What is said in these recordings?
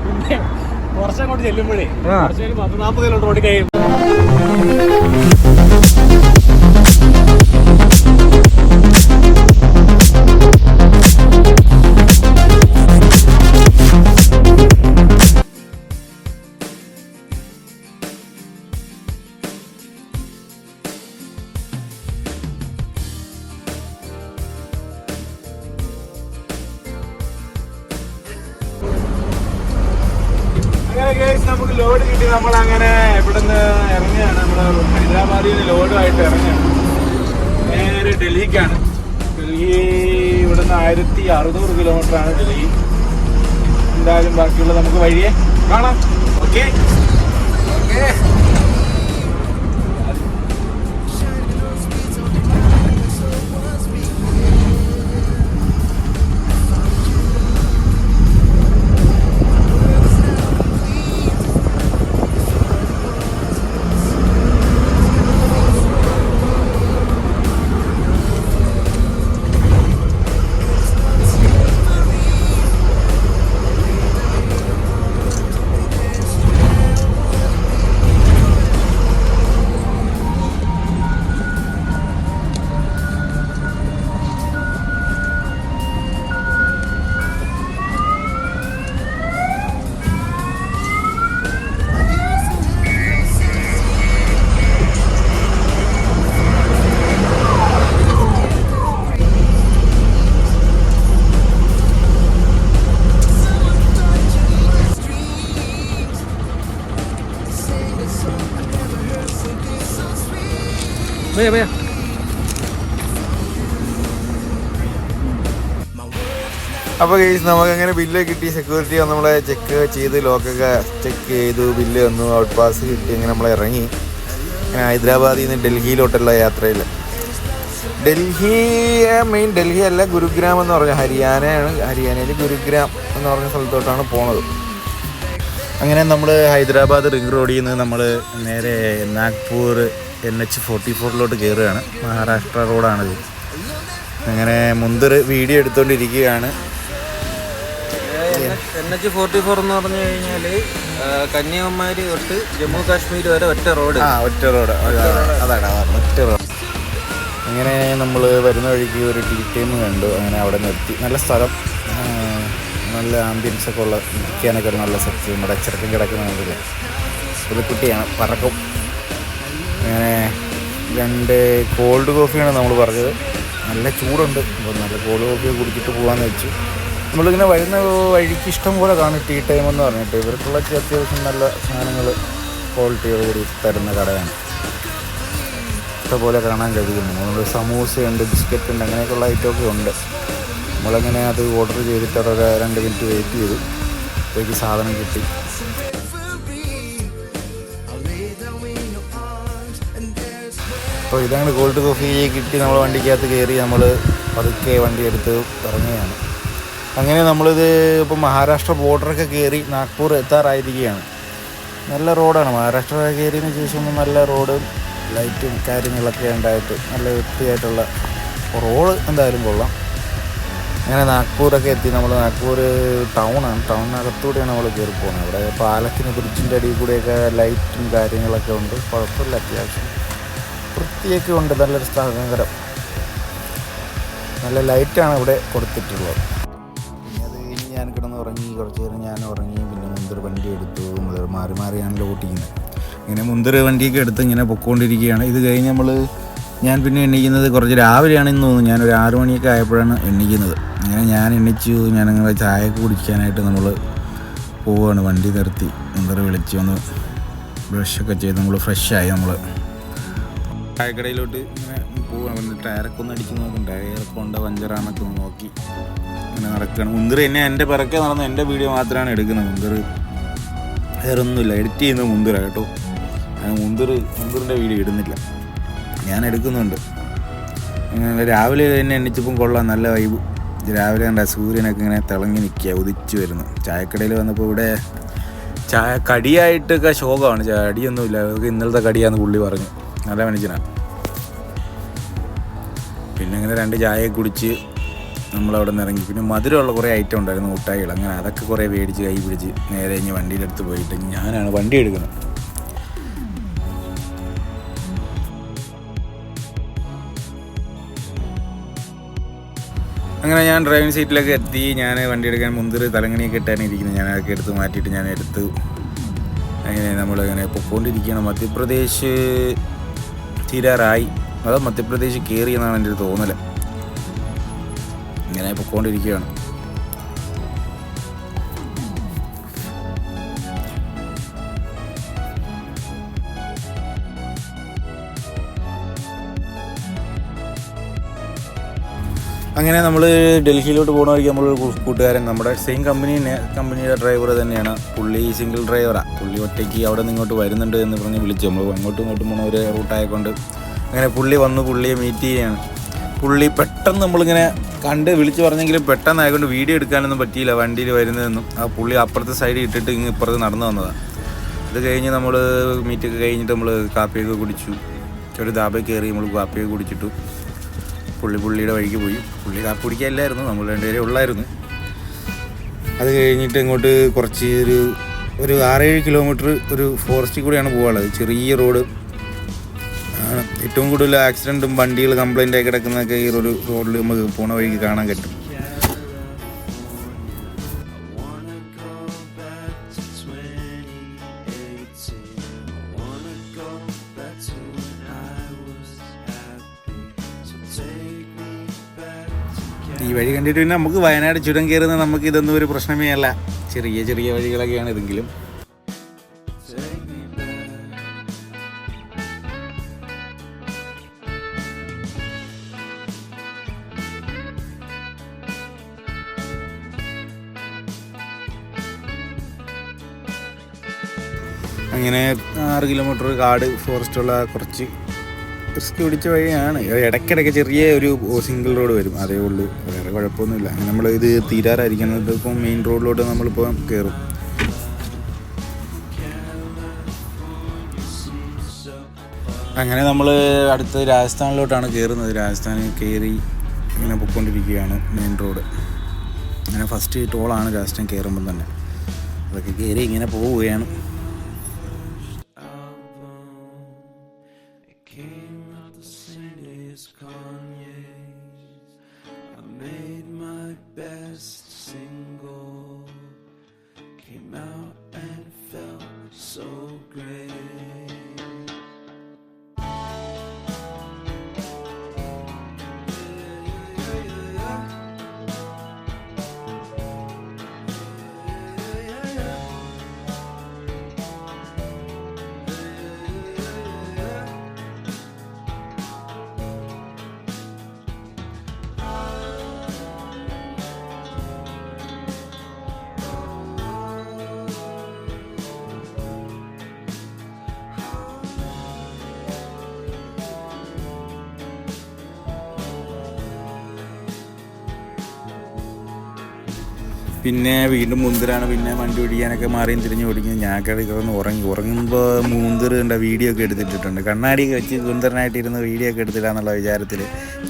പിന്നെ കുറച്ചങ്ങോട്ട് ചെല്ലുമ്പോഴേ 10-40 കിലോമീറ്റർ ഓടി കഴിയും. നമുക്ക് ലോഡ് കിട്ടി. നമ്മളങ്ങനെ ഇവിടുന്ന് ഇറങ്ങിയാണ്. നമ്മൾ ഹൈദരാബാദിൽ നിന്ന് ലോഡുമായിട്ട് ഇറങ്ങിയാണ്. നേരെ ഡൽഹിക്കാണ്. ഡൽഹി ഇവിടുന്ന് 1600 കിലോമീറ്ററാണ് ഡൽഹി. എന്തായാലും ബാക്കിയുള്ള നമുക്ക് വഴിയെ കാണാം. Okay okay. അപ്പോൾ ഗൈസ് നമുക്കങ്ങനെ ബില്ല് കിട്ടി. സെക്യൂരിറ്റി നമ്മളെ ചെക്ക് ചെയ്ത് ലോക്കൊക്കെ ചെക്ക് ചെയ്തു. ബില്ല് വന്നു. ഔട്ട് പാസ് കിട്ടി. അങ്ങനെ നമ്മൾ ഇറങ്ങി. അങ്ങനെ ഹൈദരാബാദിൽ നിന്ന് ഡൽഹിയിലോട്ടുള്ള യാത്രയിൽ. മെയിൻ ഡൽഹി അല്ല, ഗുരുഗ്രാം എന്ന് പറഞ്ഞ ഹരിയാനയാണ്. ഹരിയാനയിൽ ഗുരുഗ്രാം എന്ന് പറഞ്ഞ സ്ഥലത്തോട്ടാണ് പോണത്. അങ്ങനെ നമ്മൾ ഹൈദരാബാദ് റിംഗ് റോഡിൽ നിന്ന് നമ്മൾ നേരെ നാഗ്പൂർ NH44 കയറുകയാണ്. മഹാരാഷ്ട്ര റോഡാണിത്. അങ്ങനെ മുന്തിർ വീഡിയോ എടുത്തുകൊണ്ടിരിക്കുകയാണ്. NH44 എന്ന് പറഞ്ഞു കഴിഞ്ഞാൽ കന്യാകുമാരി തൊട്ട് ജമ്മു കാശ്മീർ വരെ ഒറ്റ റോഡ്. ഒറ്റ റോഡ്. അതാണ് ഒറ്റ റോഡ്. അങ്ങനെ നമ്മൾ വരുന്ന വഴിക്ക് ഒരു ടീ ടൈം കണ്ടു. അങ്ങനെ അവിടെ നിർത്തി. നല്ല സ്ഥലം, നല്ല ആംബിയൻസ് ഒക്കെ ഉള്ള, ഇരിക്കാനൊക്കെ നല്ല സെറ്റ്. നമ്മുടെ ചെറുക്കൻ കിടക്കുന്നുണ്ടല്ലേ, ഒരു കുട്ടിയാണ്, പറക്കും. അങ്ങനെ 2 കോൾഡ് കോഫിയാണ് നമ്മൾ പറഞ്ഞത്. നല്ല ചൂടുണ്ട്. അപ്പോൾ നല്ല കോൾഡ് കോഫി കുടിച്ചിട്ട് പോകാമെന്ന് വെച്ചു. നമ്മളിങ്ങനെ വരുന്ന വഴിക്ക് ഇഷ്ടം പോലെ കാണും ടീ ടൈം എന്ന് പറഞ്ഞിട്ട്. ഇവർക്കുള്ള അത്യാവശ്യം നല്ല സാധനങ്ങൾ ക്വാളിറ്റിയോട് കൂടി തരുന്ന കടയാണ്. ഇഷ്ടംപോലെ കാണാൻ കഴിയുന്നു. നമ്മൾ സമൂസയുണ്ട്, ബിസ്ക്കറ്റ് ഉണ്ട്, അങ്ങനെയൊക്കെയുള്ള ഐറ്റമൊക്കെ ഉണ്ട്. നമ്മളങ്ങനെ അത് ഓർഡർ ചെയ്തിട്ട് ഒരു 2 മിനിറ്റ് വെയിറ്റ് ചെയ്തു. അപ്പോഴേക്ക് സാധനം കിട്ടി. അപ്പോൾ ഇതാണ് കോൾഡ് കോഫി കിട്ടി. നമ്മൾ വണ്ടിക്കകത്ത് കയറി നമ്മൾ പതുക്കെ വണ്ടി എടുത്ത് ഇറങ്ങുകയാണ്. അങ്ങനെ നമ്മളിത് ഇപ്പോൾ മഹാരാഷ്ട്ര ബോർഡറൊക്കെ കയറി നാഗ്പൂർ എത്താറായിരിക്കുകയാണ്. നല്ല റോഡാണ്. മഹാരാഷ്ട്ര കയറിയതിന് ശേഷം നല്ല റോഡ്, ലൈറ്റും കാര്യങ്ങളൊക്കെ ഉണ്ടായിട്ട് നല്ല വൃത്തിയായിട്ടുള്ള റോഡ് എന്തായാലും കൊള്ളാം. അങ്ങനെ നാഗ്പൂരൊക്കെ എത്തി. നമ്മൾ നാഗ്പൂർ ടൗണാണ്. ടൗണിനകത്തൂടെയാണ് നമ്മൾ കയറി പോകുന്നത്. അവിടെ പാലത്തിന് ബ്രിഡ്ജിൻ്റെ അടിയിൽ കൂടെയൊക്കെ ലൈറ്റും കാര്യങ്ങളൊക്കെ ഉണ്ട്. കുഴപ്പമില്ല, അത്യാവശ്യം വൃത്തിയൊക്കെ ഉണ്ട്. നല്ലൊരു സ്ഥലം, നല്ല ലൈറ്റാണ് ഇവിടെ കൊടുത്തിട്ടുള്ളത്. പിന്നെ അത് കഴിഞ്ഞ് ഞാൻ കിടന്ന് ഉറങ്ങി. കുറച്ച് നേരം ഞാൻ ഉറങ്ങി. പിന്നെ മുന്തിർ വണ്ടി എടുത്തു. മാറി മാറിയാണല്ലോ ഓട്ടിക്കുന്നത്. ഇങ്ങനെ മുന്തിർ വണ്ടിയൊക്കെ എടുത്ത് ഇങ്ങനെ പൊയ്ക്കൊണ്ടിരിക്കുകയാണ്. ഇത് കഴിഞ്ഞ് ഞാൻ പിന്നെ എണ്ണിക്കുന്നത് കുറച്ച് രാവിലെയാണെന്ന് തോന്നുന്നു. ഞാനൊരു 6 മണിയൊക്കെ ആയപ്പോഴാണ് എണ്ണിക്കുന്നത്. അങ്ങനെ ഞാൻ എണ്ണിച്ചു. ഞാനങ്ങനെ ചായയൊക്കെ കുടിക്കാനായിട്ട് നമ്മൾ പോവുകയാണ്. വണ്ടി നിർത്തി മുന്തിർ വിളിച്ച് ഒന്ന് ബ്രഷൊക്കെ ചെയ്ത് നമ്മൾ ഫ്രഷായി. നമ്മൾ ചായക്കടയിലോട്ട് ഇങ്ങനെ പോവുകയാണ്. ടയറൊക്കെ ഒന്ന് അടിച്ച് നോക്കും. ടയറൊക്കെ ഉണ്ട്, പഞ്ചറാണൊക്കെ ഒന്ന് നോക്കി അങ്ങനെ നടക്കുകയാണ്. മുന്തിർ എൻ്റെ പിറക്കെ നടന്ന് എൻ്റെ വീഡിയോ മാത്രമാണ് എടുക്കുന്നത്. മുന്തിർ വേറൊന്നുമില്ല. എഡിറ്റ് ചെയ്യുന്നത് മുന്തിരാണ് കേട്ടോ. ഞാൻ മുന്തിറിൻ്റെ വീഡിയോ ഇടുന്നില്ല, ഞാൻ എടുക്കുന്നുണ്ട്. അങ്ങനെ രാവിലെ തന്നെ എണ്ണിച്ചപ്പം കൊള്ളാം, നല്ല വൈബ്. രാവിലെ കണ്ട സൂര്യനൊക്കെ ഇങ്ങനെ തിളങ്ങി നിൽക്കുക, ഉദിച്ച് വരുന്നു. ചായക്കടയിൽ വന്നപ്പോൾ ഇവിടെ ചായ കടിയായിട്ടൊക്കെ ശോകമാണ്. കടിയൊന്നുമില്ല, അവർക്ക് ഇന്നലത്തെ കടിയാന്ന് പുള്ളി പറഞ്ഞു. നല്ല മനുഷ്യനാണ്. പിന്നെ ഇങ്ങനെ 2 ചായ കുടിച്ച് നമ്മളവിടെ നിന്ന് ഇറങ്ങി. പിന്നെ മധുരമുള്ള കുറേ ഐറ്റം ഉണ്ടായിരുന്നു, മുട്ടായികൾ. അങ്ങനെ അതൊക്കെ കുറേ മേടിച്ച് കൈ പിടിച്ച് നേരെ ഇനി വണ്ടിയുടെ അടുത്ത് പോയിട്ട് ഞാനാണ് വണ്ടി എടുക്കുന്നത്. അങ്ങനെ ഞാൻ ഡ്രൈവിംഗ് സീറ്റിലൊക്കെ എത്തി. ഞാൻ വണ്ടി എടുക്കാൻ മുന്തിരി തലങ്ങണിയൊക്കെ ഇട്ടാണ് ഇരിക്കുന്നത്. ഞാൻ അതൊക്കെ എടുത്ത് മാറ്റിയിട്ട് ഞാൻ എടുത്തു. അങ്ങനെ നമ്മളിങ്ങനെ പൊയ്ക്കൊണ്ടിരിക്കുകയാണ്. മധ്യപ്രദേശ് തീരാറായി, അതോ മധ്യപ്രദേശ് കയറി എന്നാണ് എൻ്റെ ഒരു തോന്നൽ. ഇങ്ങനെ പൊയ്ക്കൊണ്ടിരിക്കുകയാണ്. അങ്ങനെ നമ്മൾ ഡൽഹിയിലോട്ട് പോകുന്ന വഴിക്ക് നമ്മളൊരു കൂട്ടുകാരൻ, നമ്മുടെ സെയിം കമ്പനിയുടെ ഡ്രൈവർ തന്നെയാണ്. പുള്ളി സിംഗിൾ ഡ്രൈവറാണ്. പുള്ളി ഒറ്റയ്ക്ക് അവിടെ നിന്ന് ഇങ്ങോട്ട് വരുന്നുണ്ട് എന്ന് പറഞ്ഞ് വിളിച്ചു. നമ്മൾ അങ്ങോട്ടും ഇങ്ങോട്ടും പോകണ ഒരു റൂട്ടായതുകൊണ്ട് അങ്ങനെ പുള്ളി വന്ന് പുള്ളിയെ മീറ്റ് ചെയ്യുകയാണ്. പുള്ളി പെട്ടെന്ന് നമ്മളിങ്ങനെ കണ്ട് വിളിച്ച് പറഞ്ഞെങ്കിലും പെട്ടെന്നായതുകൊണ്ട് വീഡിയോ എടുക്കാനൊന്നും പറ്റിയില്ല വണ്ടിയിൽ വരുന്നതെന്നും. ആ പുള്ളി അപ്പുറത്തെ സൈഡിൽ ഇട്ടിട്ട് ഇങ്ങ് ഇപ്പുറത്ത് നടന്നു വന്നതാണ്. അത് കഴിഞ്ഞ് നമ്മൾ മീറ്റൊക്കെ കഴിഞ്ഞിട്ട് നമ്മൾ കാപ്പിയൊക്കെ കുടിച്ചു. ഒരു ധാബയിൽ കയറി നമ്മൾ കാപ്പിയൊക്കെ കുടിച്ചിട്ടു പുള്ളിയുടെ വഴിക്ക് പോയി. പുള്ളി കാപ്പി കുടിക്കാനില്ലായിരുന്നു, നമ്മൾ രണ്ടുപേരെ ഉള്ളായിരുന്നു. അത് കഴിഞ്ഞിട്ട് ഇങ്ങോട്ട് കുറച്ച് ഒരു 6-7 കിലോമീറ്റർ ഒരു ഫോറസ്റ്റിൽ കൂടെയാണ് പോകാനുള്ളത്. ചെറിയ റോഡ് ആണ്. ഏറ്റവും കൂടുതൽ ആക്സിഡൻറ്റും വണ്ടികൾ കംപ്ലൈൻ്റ് ആയി കിടക്കുന്നതൊക്കെ ഈ ഒരു റോഡിൽ നമുക്ക് പോണ വഴിക്ക് കാണാൻ പറ്റും. ഈ വഴി കണ്ടിട്ട് പിന്നെ നമുക്ക് വയനാട് ചുരം കയറുന്ന നമുക്ക് ഇതൊന്നും ഒരു പ്രശ്നമേ അല്ല. ചെറിയ ചെറിയ വഴികളൊക്കെയാണ് ഇതെങ്കിലും. അങ്ങനെ 6 കിലോമീറ്റർ കാട് ഫോറസ്റ്റുള്ള കുറച്ച് റിസ്ക് പിടിച്ച വഴിയാണ്. ഇടയ്ക്കിടയ്ക്ക് ചെറിയ ഒരു സിംഗിൾ റോഡ് വരും, അതേ ഉള്ളൂ, വേറെ കുഴപ്പമൊന്നുമില്ല. അങ്ങനെ നമ്മൾ ഇത് തീരാറായിരിക്കുന്നത്. ഇപ്പം മെയിൻ റോഡിലോട്ട് നമ്മളിപ്പോൾ കയറും. അങ്ങനെ നമ്മൾ അടുത്ത് രാജസ്ഥാനിലോട്ടാണ് കയറുന്നത്. രാജസ്ഥാനിൽ കയറി ഇങ്ങനെ പൊയ്ക്കൊണ്ടിരിക്കുകയാണ് മെയിൻ റോഡ്. അങ്ങനെ ഫസ്റ്റ് ടോളാണ് രാജസ്ഥാൻ കയറുമ്പം തന്നെ. അതൊക്കെ കയറി ഇങ്ങനെ പോവുകയാണ്. പിന്നെ വീണ്ടും മുന്തിരാണ്. പിന്നെ വണ്ടി ഓടിക്കാനൊക്കെ മാറിയും തിരിഞ്ഞ് ഓടിക്കുന്നത്. ഞാൻ കിടന്ന് ഉറങ്ങുമ്പോൾ മുന്തിർ കണ്ട വീഡിയോ ഒക്കെ എടുത്തിട്ടുണ്ട്. കണ്ണാടിയൊക്കെ വെച്ച് സുന്ദരനായിട്ടിരുന്ന് വീഡിയോ ഒക്കെ എടുത്തിട്ടാന്നുള്ള വിചാരത്തിൽ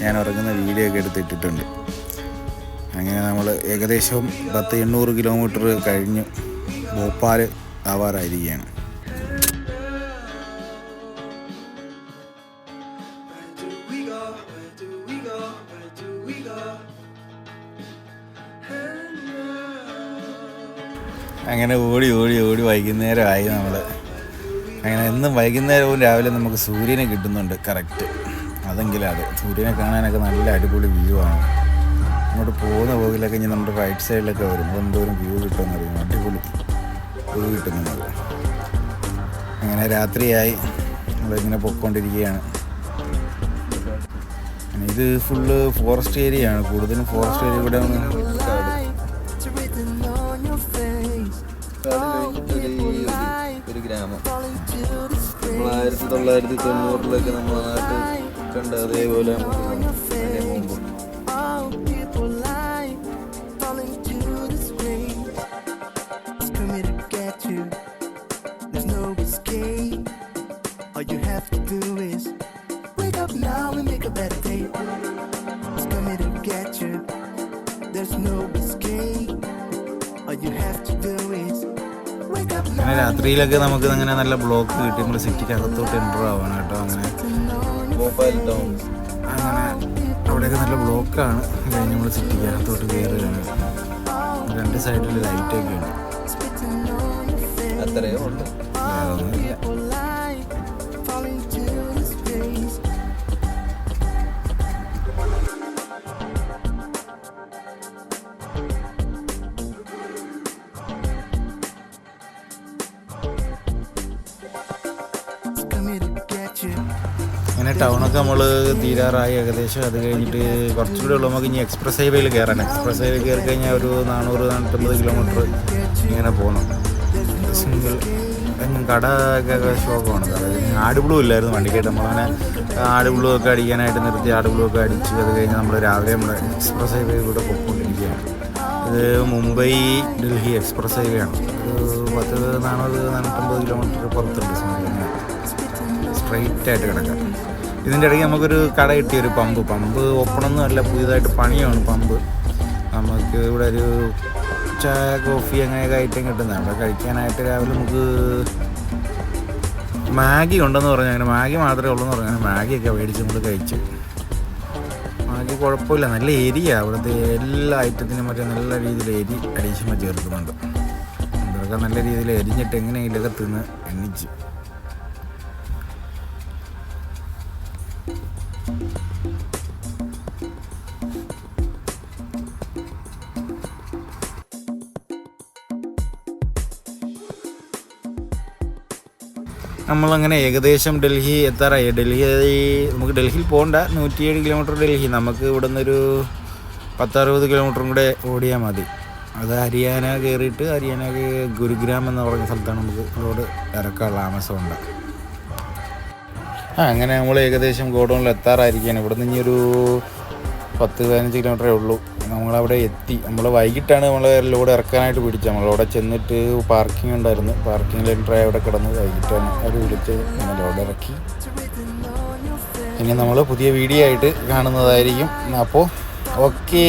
ഞാൻ ഉറങ്ങുന്ന വീഡിയോ ഒക്കെ എടുത്തിട്ടിട്ടുണ്ട്. അങ്ങനെ നമ്മൾ ഏകദേശം 800 കിലോമീറ്റർ കഴിഞ്ഞ് ഭോപ്പാൽ ആവാറായിരിക്കുകയാണ്. അങ്ങനെ ഓടി വൈകുന്നേരമായി നമ്മൾ. അങ്ങനെ എന്നും വൈകുന്നേരവും രാവിലെ നമുക്ക് സൂര്യനെ കിട്ടുന്നുണ്ട് കറക്റ്റ്. അതെങ്കിലും സൂര്യനെ കാണാനൊക്കെ നല്ല അടിപൊളി വ്യൂ ആണ്. അങ്ങോട്ട് പോകുന്ന പോകിലൊക്കെ ഇനി നമ്മുടെ റൈറ്റ് സൈഡിലൊക്കെ വരും. എന്തോരം വ്യൂ കിട്ടുമെന്ന് അറിയാം. അടിപൊളി വ്യൂ കിട്ടുന്നുണ്ട്. അങ്ങനെ രാത്രിയായി നമ്മളിങ്ങനെ പൊയ്ക്കൊണ്ടിരിക്കുകയാണ്. ഇത് ഫുള്ള് ഫോറസ്റ്റ് ഏരിയ ആണ്. കൂടുതലും ഫോറസ്റ്റ് ഏരിയ കൂടെ ഒരു ഗ്രാമം 1990-ിലൊക്കെ നമ്മുടെ നാട്ടിൽ കണ്ട അതേപോലെ മുമ്പ്. അങ്ങനെ രാത്രിയിലൊക്കെ നമുക്ക് അങ്ങനെ നല്ല ബ്ലോക്ക് കിട്ടി. നമ്മൾ സിറ്റിക്ക് അകത്തോട്ട് എൻ്റർ ആവാണ് കേട്ടോ. അങ്ങനെ ഭോപ്പാൽ ടൗൺ അങ്ങനെ അവിടെയൊക്കെ നല്ല ബ്ലോക്കാണ്. കഴിഞ്ഞ് നമ്മൾ സിറ്റിക്ക് അകത്തോട്ട് കയറുകയാണ്. 2 സൈഡിൽ ലൈറ്റൊക്കെ ഉണ്ട്. അത്രയേ ഉള്ളൂ. വേറൊന്നുമില്ല. അങ്ങനെ ടൗണൊക്കെ നമ്മൾ തീരാറായി ഏകദേശം. അത് കഴിഞ്ഞിട്ട് കുറച്ചുകൂടെ ഉള്ളൂ നമുക്ക് ഇനി എക്സ്പ്രസ് ഹൈവേയിൽ കയറാൻ. എക്സ്പ്രസ് ഹൈവേ കയറി കഴിഞ്ഞാൽ ഒരു 400-450 കിലോമീറ്റർ ഇങ്ങനെ പോകണം. സിംഗിൾ കട ഒക്കെ ഷോക്കാണ്. അതായത് ആടുബ്ലൂ ഇല്ലായിരുന്നു വണ്ടിക്കായിട്ട്. നമ്മളങ്ങനെ ആടുബ്ലൂ ഒക്കെ അടിക്കാനായിട്ട് നിർത്തി. ആടുബ്ലൂ ഒക്കെ അടിച്ച് അത് കഴിഞ്ഞ് നമ്മൾ രാവിലെ നമ്മുടെ എക്സ്പ്രസ് ഹൈവേ കൂടെ പൊയ്ക്കൊണ്ടിരിക്കുകയാണ്. ഇത് മുംബൈ ഡൽഹി എക്സ്പ്രസ് ഹൈവേ ആണ്. ഒരു 450 കിലോമീറ്റർ പുറത്തുണ്ട്. സ്ട്രെയിറ്റ് ആയിട്ട് കിടക്കാം. ഇതിൻ്റെ ഇടയ്ക്ക് നമുക്കൊരു കട കിട്ടി, ഒരു പമ്പ് ഓപ്പണൊന്നും അല്ല, പുതിയതായിട്ട് പണിയാണ് പമ്പ്. നമുക്ക് ഇവിടെ ഒരു ചായ കോഫി അങ്ങനെയൊക്കെ ഐറ്റം കിട്ടുന്നത്. അവിടെ കഴിക്കാനായിട്ട് രാവിലെ നമുക്ക് മാഗി ഉണ്ടെന്ന് പറഞ്ഞു. അങ്ങനെ മാഗി മാത്രമേ ഉള്ളൂ എന്ന് പറഞ്ഞു. മാഗിയൊക്കെ മേടിച്ച് നമ്മൾ കഴിച്ചു. മാഗി കുഴപ്പമില്ല, നല്ല എരിയ. അവിടുത്തെ എല്ലാ ഐറ്റത്തിനും മറ്റേ നല്ല രീതിയിൽ എരി അഡീഷണൽ ചേർക്കുന്നുണ്ട്. ഇതൊക്കെ നല്ല രീതിയിൽ എരിഞ്ഞിട്ട് എങ്ങനെയെങ്കിലൊക്കെ തിന്ന് എണ്ണിച്ച്. നമ്മളങ്ങനെ ഏകദേശം ഡൽഹി എത്താറായി. നമുക്ക് ഡൽഹിയിൽ പോകണ്ട, 107 കിലോമീറ്റർ ഡൽഹി. നമുക്ക് ഇവിടെ നിന്നൊരു 10-60 കിലോമീറ്ററും കൂടെ ഓടിയാൽ മതി. അത് ഹരിയാന കയറിയിട്ട് ഹരിയാനക്ക് ഗുരുഗ്രാം എന്ന് പറയുന്ന സ്ഥലത്താണ് നമുക്ക് റോഡ് ഇറക്കാനുള്ള ആമസോണ്ട്. അങ്ങനെ നമ്മൾ ഏകദേശം ഗോഡൗണിൽ എത്താറായിരിക്കുകയാണ്. ഇവിടെ നിന്ന് ഇനി ഒരു 10-15 കിലോമീറ്ററേ ഉള്ളൂ. നമ്മളവിടെ എത്തി. നമ്മൾ വൈകിട്ടാണ് നമ്മൾ ലോഡ് ഇറക്കാനായിട്ട് പിടിച്ചത്. നമ്മളവിടെ ചെന്നിട്ട് പാർക്കിംഗ് ഉണ്ടായിരുന്നു. പാർക്കിങ്ങിൽ എൻട്രി അവിടെ കിടന്ന് വൈകിട്ടാണ് അവർ വിളിച്ച് നമ്മൾ ലോഡ് ഇറക്കി. ഇനി നമ്മൾ പുതിയ വീഡിയോ ആയിട്ട് കാണുന്നതായിരിക്കും. അപ്പോൾ ഓക്കേ.